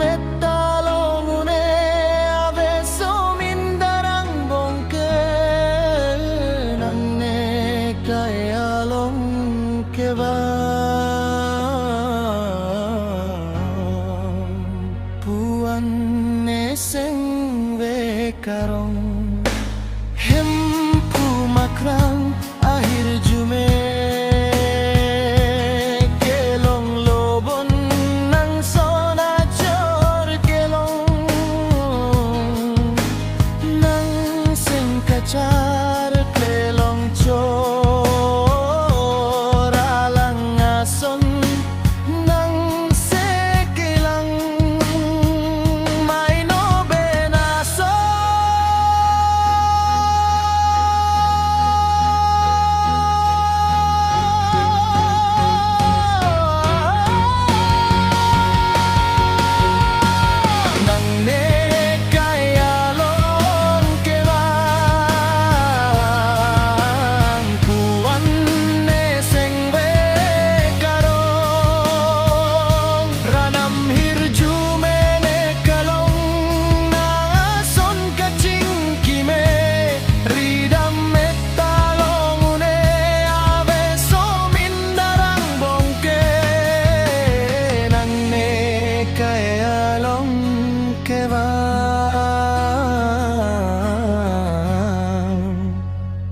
metalongune aveso mindarang bongke nanne kayalong keva puan neseng ve karong hempu makrang akhir jume kelong lobon nang sona chor kelong nang sing kachar kelong chor alang ason nang se kelang mai no benaso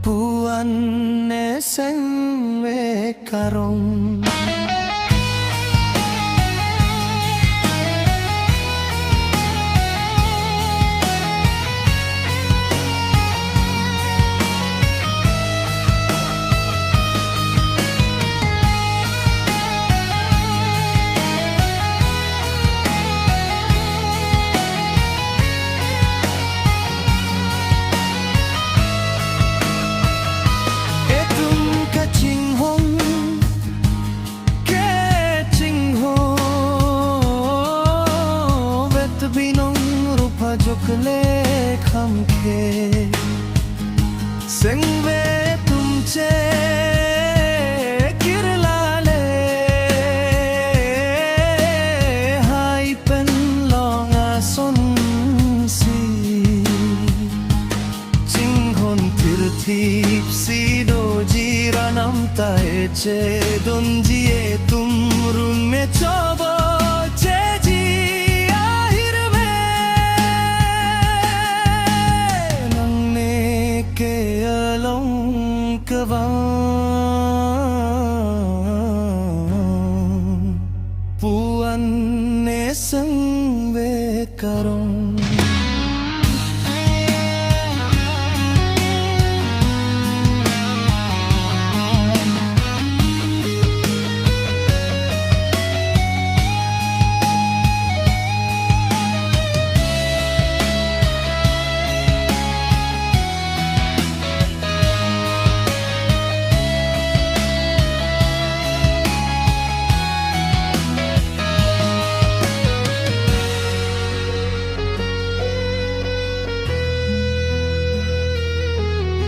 puan neseng ve karong jokle khamke sengve tumche kirlale hai pen longa son si jinghon tirthip si do jiranam tae che donjie tum run me chobo puan neseng ve karong